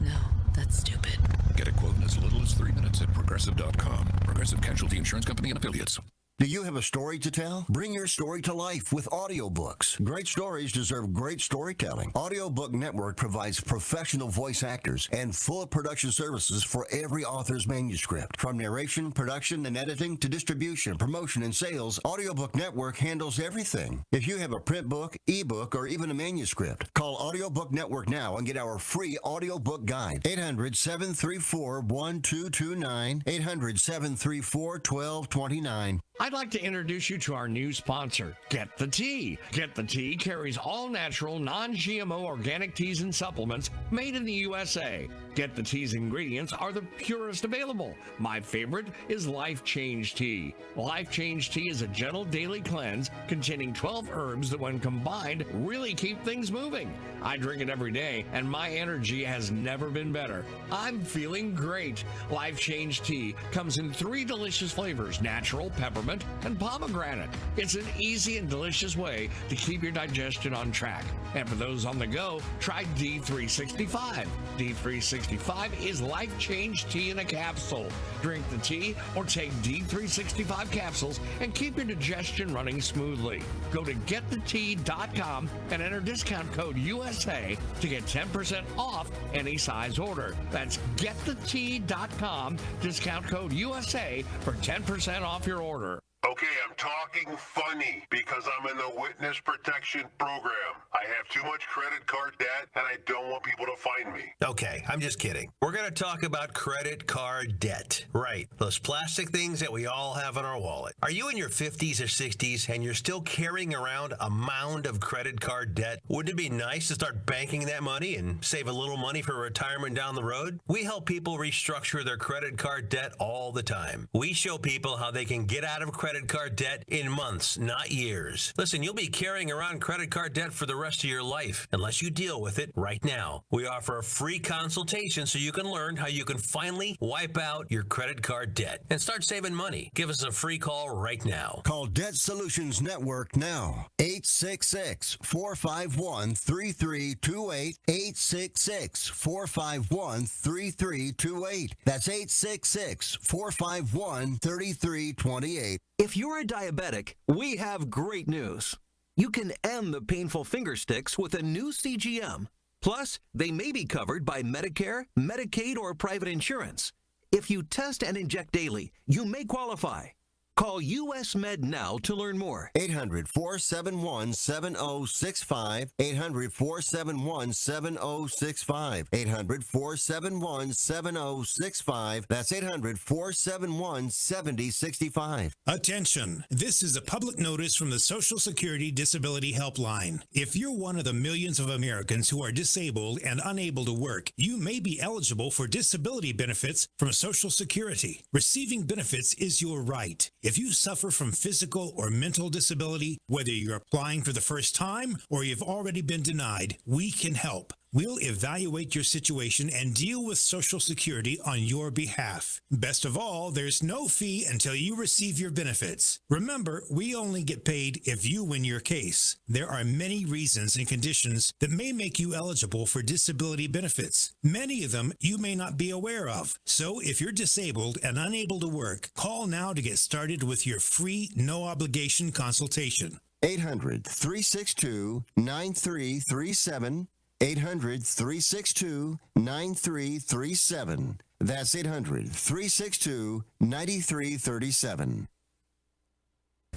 [SPEAKER 13] No, that's stupid.
[SPEAKER 5] Get a quote in as little as 3 minutes at Progressive.com. Progressive Casualty Insurance Company and Affiliates.
[SPEAKER 11] Do you have a story to tell? Bring your story to life with audiobooks. Great stories deserve great storytelling. Audiobook Network provides professional voice actors and full production services for every author's manuscript. From narration, production, and editing to distribution, promotion, and sales, Audiobook Network handles everything. If you have a print book, ebook, or even a manuscript, call Audiobook Network now and get our free audiobook guide. 800-734-1229, 800-734-1229.
[SPEAKER 6] I'd like to introduce you to our new sponsor, Get the Tea. Get the Tea carries all natural, non-GMO organic teas and supplements made in the USA. Get the Tea's ingredients are the purest available. My favorite is Life Change Tea. Life Change Tea is a gentle daily cleanse containing 12 herbs that when combined really keep things moving. I drink it every day and my energy has never been better. I'm feeling great. Life Change Tea comes in 3 delicious flavors, natural, peppermint, and pomegranate. It's an easy and delicious way to keep your digestion on track. And for those on the go, try D365. D365 is Life Change Tea in a capsule. Drink the tea or take D365 capsules and keep your digestion running smoothly. Go to getthetea.com and enter discount code USA to get 10% off any size order. That's getthetea.com, discount code USA for 10% off your order.
[SPEAKER 7] Okay, I'm talking funny because I'm in the witness protection program. I have too much credit card debt and I don't want people to find me.
[SPEAKER 8] Okay, I'm just kidding. We're going to talk about credit card debt. Right, those plastic things that we all have in our wallet. Are you in your 50s or 60s and you're still carrying around a mound of credit card debt? Wouldn't it be nice to start banking that money and save a little money for retirement down the road? We help people restructure their credit card debt all the time. We show people how they can get out of credit card debt in months, not years. Listen, you'll be carrying around credit card debt for the rest of your life unless you deal with it right now. We offer a free consultation so you can learn how you can finally wipe out your credit card debt and start saving money. Give us a free call right now.
[SPEAKER 11] Call Debt Solutions Network now. 866-451-3328. 866-451-3328. That's 866-451-3328.
[SPEAKER 24] If you're a diabetic, we have great news. You can end the painful finger sticks with a new CGM. Plus, they may be covered by Medicare, Medicaid, or private insurance. If you test and inject daily, you may qualify. Call US Med now to learn more.
[SPEAKER 11] 800-471-7065. 800-471-7065. 800-471-7065. That's 800-471-7065.
[SPEAKER 25] Attention. This is a public notice from the Social Security Disability Helpline. If you're one of the millions of Americans who are disabled and unable to work, you may be eligible for disability benefits from Social Security. Receiving benefits is your right. If you suffer from physical or mental disability, whether you're applying for the first time or you've already been denied, we can help. We'll evaluate your situation and deal with Social Security on your behalf. Best of all, there's no fee until you receive your benefits. Remember, we only get paid if you win your case. There are many reasons and conditions that may make you eligible for disability benefits. Many of them you may not be aware of. So if you're disabled and unable to work, call now to get started with your free, no-obligation consultation.
[SPEAKER 11] 800-362-9337. 800-362-9337. That's 800-362-9337.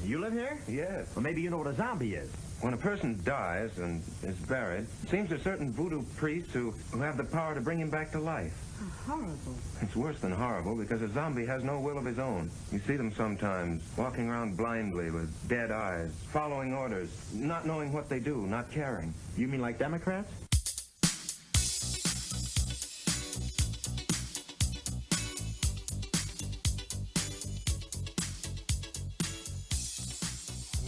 [SPEAKER 26] You live here? Yes. Well, maybe you know what a zombie is. When a person dies and is buried, it seems there's certain voodoo priests who have the power to bring him back to life.
[SPEAKER 27] Horrible.
[SPEAKER 26] It's worse than horrible because a zombie has no will of his own. You see them sometimes walking around blindly with dead eyes, following orders, not knowing what they do, not caring.
[SPEAKER 27] You mean like Democrats?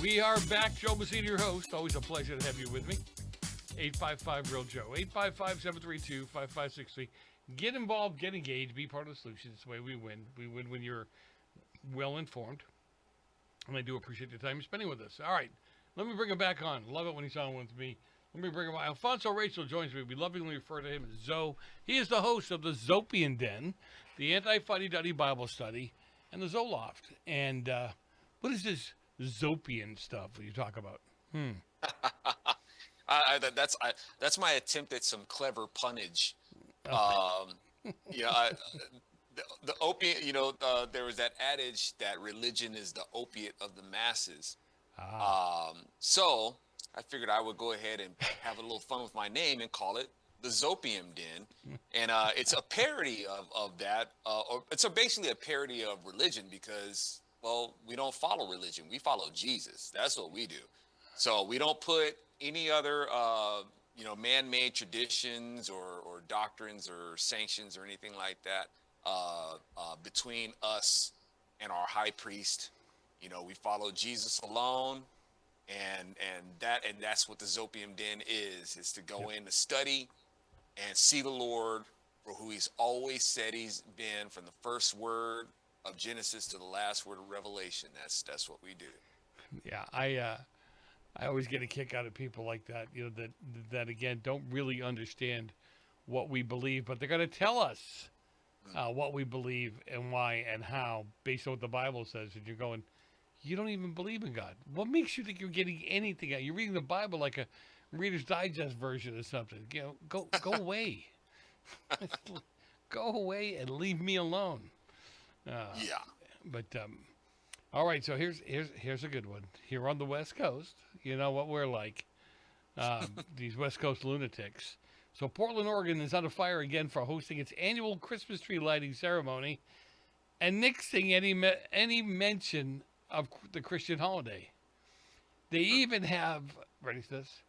[SPEAKER 10] We are back. Joe Messina, your host. Always a pleasure to have you with me. 855-REAL-JOE. 855-732-5563. Get involved, get engaged, be part of the solution. It's the way we win. We win when you're well-informed. And I do appreciate the time you're spending with us. All right. Let me bring him back on. Love it when he's on with me. Let me bring him on. AlfonZo Rachel joins me. We lovingly refer to him as ZO. He is the host of the ZOpium Den, the Anti-Fuddy Duddy Bible Study, and the ZO Loft. And What is this ZOpium stuff you talk about?
[SPEAKER 21] That's my attempt at some clever punnage.
[SPEAKER 10] Okay.
[SPEAKER 21] The opiate. There was that adage that religion is the opiate of the masses. So I figured I would go ahead and have a little fun with my name and call it the ZOpium Den, and it's a parody of that. Or it's basically a parody of religion because, well, we don't follow religion. We follow Jesus. That's what we do. So we don't put any other, man-made traditions or doctrines or sanctions or anything like that between us and our high priest. We follow Jesus alone, and that's what the ZOpium Den is. Is to go in to study and see the Lord for who He's always said He's been, from the first word of Genesis to the last word of Revelation. That's what we do.
[SPEAKER 10] Yeah, I always get a kick out of people like that, that again don't really understand what we believe, but they're going to tell us what we believe and why and how based on what the Bible says. And you're going, you don't even believe in God. What makes you think you're getting anything out? You're reading the Bible like a Reader's Digest version or something. Go away. Go away and leave me alone. But all right, so here's a good one. Here on the West Coast, you know what we're like, these West Coast lunatics. So Portland, Oregon is on fire again for hosting its annual Christmas tree lighting ceremony and nixing any mention of the Christian holiday. They even have, ready for this?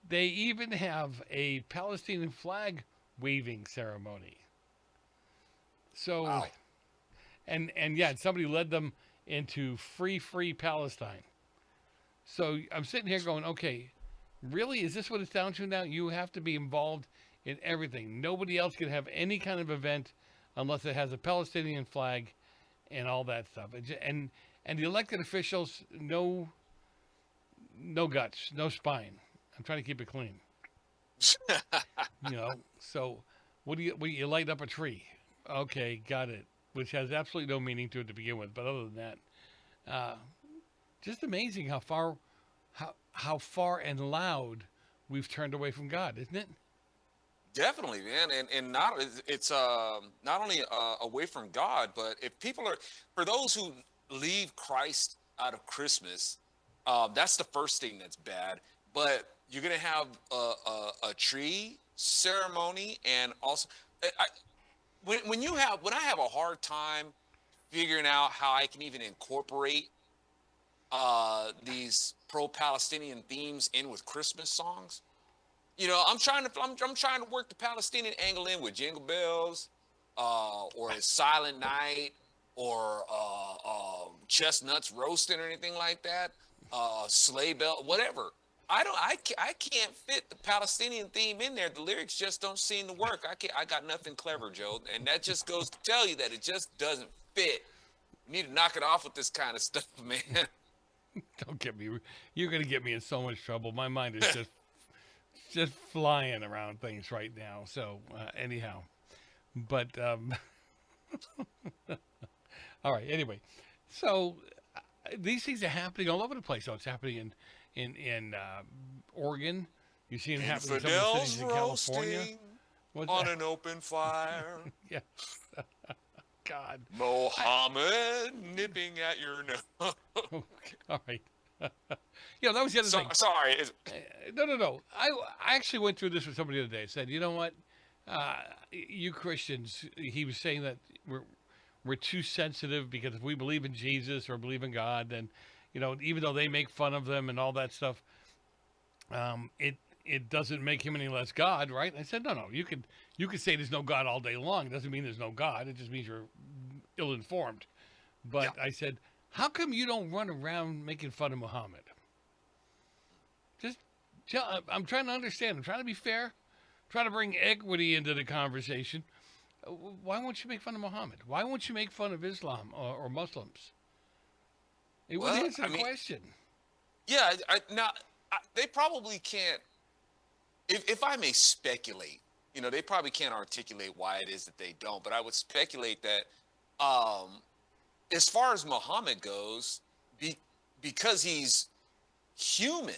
[SPEAKER 10] They even have a Palestinian flag waving ceremony. So, wow. and somebody led them into free Palestine. So I'm sitting here going, okay, really? Is this what it's down to now? You have to be involved in everything. Nobody else can have any kind of event unless it has a Palestinian flag and all that stuff. And the elected officials, no guts, no spine. I'm trying to keep it clean. So what do you light up a tree? Okay, got it. Which has absolutely no meaning to it to begin with. But other than that, just amazing how far and loud we've turned away from God, isn't it?
[SPEAKER 21] Definitely, man. And it's not only away from God, but if people are, for those who leave Christ out of Christmas, that's the first thing that's bad. But you're going to have a tree ceremony, and also when I have a hard time figuring out how I can even incorporate these pro-Palestinian themes in with Christmas songs. I'm trying to work the Palestinian angle in with Jingle Bells, or a Silent Night, or chestnuts roasting or anything like that. Sleigh bell, whatever. I can't fit the Palestinian theme in there. The lyrics just don't seem to work. I got nothing clever, Joe. And that just goes to tell you that it just doesn't fit. You need to knock it off with this kind of stuff, man.
[SPEAKER 10] Don't get me. You're going to get me in so much trouble. My mind is just flying around things right now. So anyhow, but all right. Anyway, so these things are happening all over the place. So it's happening in Oregon. You see it happening in some of the cities in California.
[SPEAKER 21] On an open fire.
[SPEAKER 10] Yeah. God.
[SPEAKER 21] Mohammed nipping at your nose.
[SPEAKER 10] Okay. All right. That was the other thing.
[SPEAKER 21] Sorry.
[SPEAKER 10] No. I actually went through this with somebody the other day. I said, you know what? You Christians, he was saying that we're too sensitive because if we believe in Jesus or believe in God, then, even though they make fun of them and all that stuff, it doesn't make him any less God, right? And I said, no. You could say there's no God all day long. It doesn't mean there's no God. It just means you're ill-informed. But yeah. I said, how come you don't run around making fun of Muhammad? I'm trying to understand. I'm trying to be fair. I'm trying to bring equity into the conversation. Why won't you make fun of Muhammad? Why won't you make fun of Islam or Muslims? It would answer the question.
[SPEAKER 21] Yeah, they probably can't. If I may speculate, they probably can't articulate why it is that they don't. But I would speculate that, as far as Muhammad goes, because he's human,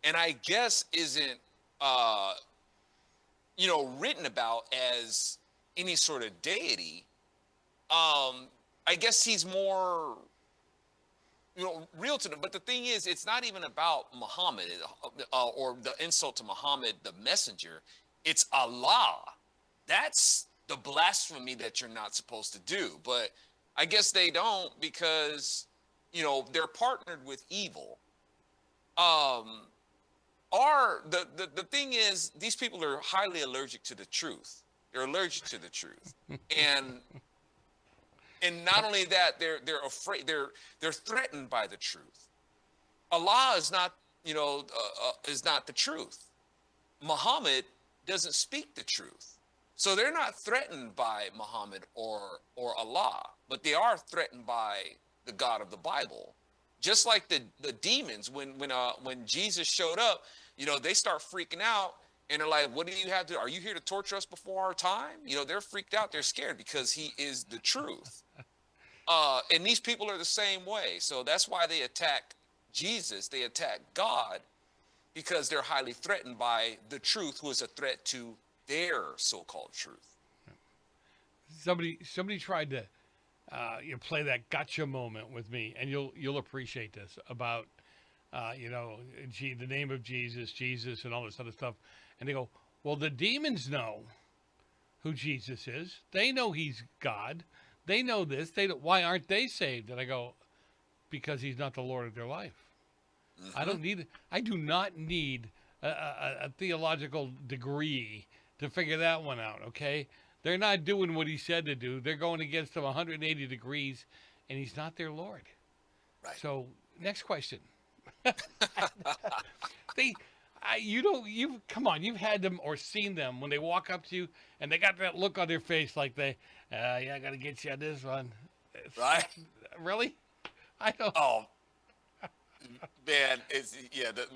[SPEAKER 21] and I guess isn't, written about as any sort of deity. I guess he's more, real to them. But the thing is, it's not even about Muhammad or the insult to Muhammad, the messenger. It's Allah. That's the blasphemy that you're not supposed to do. But I guess they don't because, they're partnered with evil. The thing is, these people are highly allergic to the truth. They're allergic to the truth. And not only that, they're afraid, they're threatened by the truth. Allah is not, is not the truth. Muhammad doesn't speak the truth. So they're not threatened by Muhammad or Allah, but they are threatened by the God of the Bible. Just like the demons, when Jesus showed up, they start freaking out and they're like, what do you have to, are you here to torture us before our time? They're freaked out, they're scared because he is the truth. And these people are the same way. So that's why they attack Jesus, they attack God, because they're highly threatened by the truth, who is a threat to their so-called truth.
[SPEAKER 10] Somebody tried to play that gotcha moment with me, and you'll appreciate this about the name of Jesus, and all this other stuff. And they go, well, the demons know who Jesus is. They know he's God. They know this. Why aren't they saved? And I go, because he's not the Lord of their life. Mm-hmm. I do not need a theological degree to figure that one out. Okay. They're not doing what he said to do. They're going against him 180 degrees, and he's not their Lord.
[SPEAKER 21] Right.
[SPEAKER 10] So next question. Come on, you've had them or seen them when they walk up to you and they got that look on their face like I got to get you on this one.
[SPEAKER 21] Right?
[SPEAKER 10] Really? I don't.
[SPEAKER 21] Oh, man,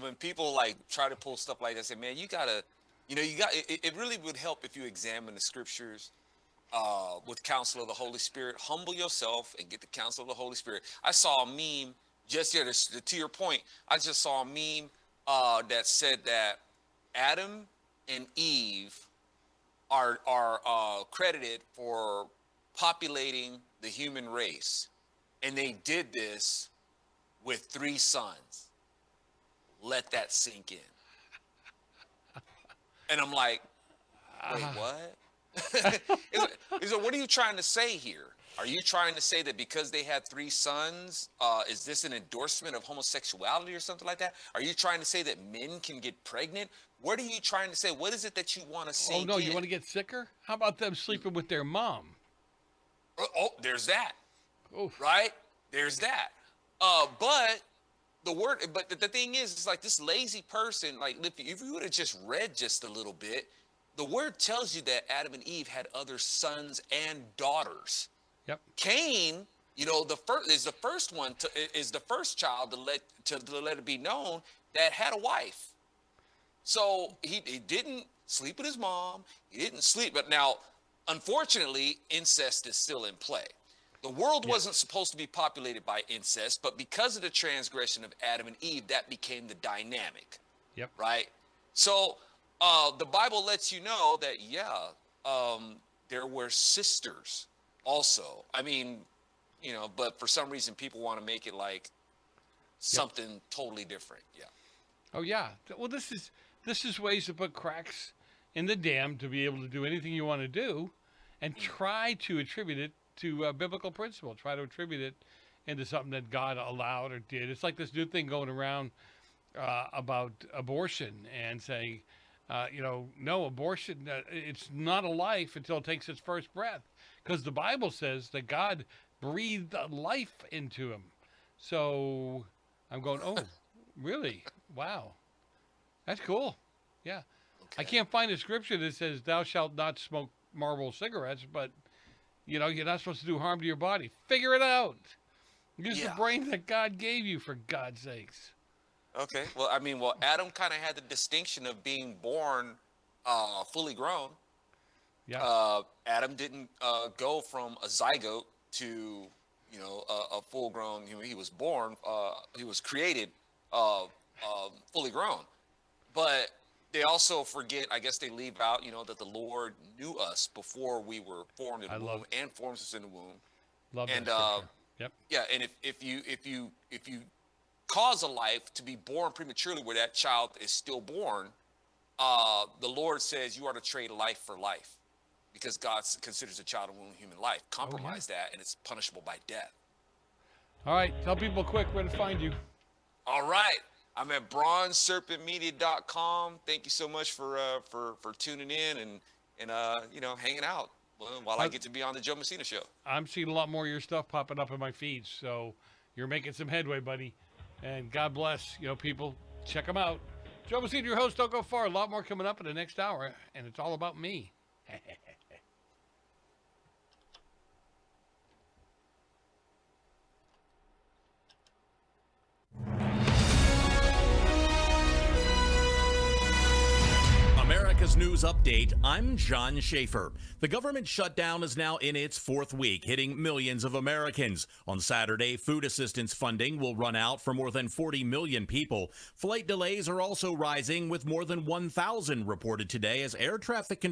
[SPEAKER 21] when people like try to pull stuff like that, say, man, you gotta, it really would help if you examine the scriptures with counsel of the Holy Spirit. Humble yourself and get the counsel of the Holy Spirit. I saw a meme just here, to your point, I just saw a meme that said that Adam and Eve are credited for populating the human race, and they did this with 3 sons. Let that sink in. And I'm like, wait, what? What are you trying to say here? Are you trying to say that because they had 3 sons, is this an endorsement of homosexuality or something like that? Are you trying to say that men can get pregnant? What are you trying to say? What is it that you want to say?
[SPEAKER 10] Oh, no, you want to get sicker? How about them sleeping with their mom?
[SPEAKER 21] Oh, there's that.
[SPEAKER 10] Oof.
[SPEAKER 21] Right? There's that. But the thing is, it's like this lazy person, like if you would have just read just a little bit, the word tells you that Adam and Eve had other sons and daughters.
[SPEAKER 10] Yep. Cain,
[SPEAKER 21] is the first child to let it be known that had a wife. So he didn't sleep with his mom. He didn't sleep. But now, unfortunately, incest is still in play. The world wasn't supposed to be populated by incest, but because of the transgression of Adam and Eve, that became the dynamic.
[SPEAKER 10] Yep.
[SPEAKER 21] Right? So the Bible lets you know that, there were sisters also. I mean, but for some reason people want to make it like something totally different. Yeah.
[SPEAKER 10] Oh, yeah. Well, this is ways to put cracks in the dam to be able to do anything you want to do and try to attribute it to a biblical principle. Try to attribute it into something that God allowed or did. It's like this new thing going around about abortion and saying, no, abortion, it's not a life until it takes its first breath. Because the Bible says that God breathed life into him. So I'm going, oh, really? Wow. That's cool. Yeah. Okay. I can't find a scripture that says thou shalt not smoke Marlboro cigarettes, but, you're not supposed to do harm to your body. Figure it out. Use the brain that God gave you, for God's sakes.
[SPEAKER 21] Okay. Well, Adam kind of had the distinction of being born fully grown.
[SPEAKER 10] Yeah.
[SPEAKER 21] Adam didn't go from a zygote to a full-grown human. He was born, he was created fully grown. But they also forget, I guess they leave out, that the Lord knew us before we were formed in the womb and forms us in the womb.
[SPEAKER 10] Love
[SPEAKER 21] and
[SPEAKER 10] that Yep.
[SPEAKER 21] Yeah, and if you cause a life to be born prematurely where that child is still born, the Lord says you are to trade life for life, because God considers a child a human life. Compromise that, and it's punishable by death.
[SPEAKER 10] All right, tell people quick where to find you.
[SPEAKER 21] All right, I'm at bronzeserpentmedia.com. Thank you so much for tuning in and hanging out while I get to be on the Joe Messina Show.
[SPEAKER 10] I'm seeing a lot more of your stuff popping up in my feeds, so you're making some headway, buddy. And God bless, people. Check them out. Joe Messina, your host. Don't go far. A lot more coming up in the next hour, and it's all about me.
[SPEAKER 2] America's News Update, I'm John Schaefer. The government shutdown is now in its fourth week, hitting millions of Americans. On Saturday, food assistance funding will run out for more than 40 million people. Flight delays are also rising, with more than 1,000 reported today as air traffic control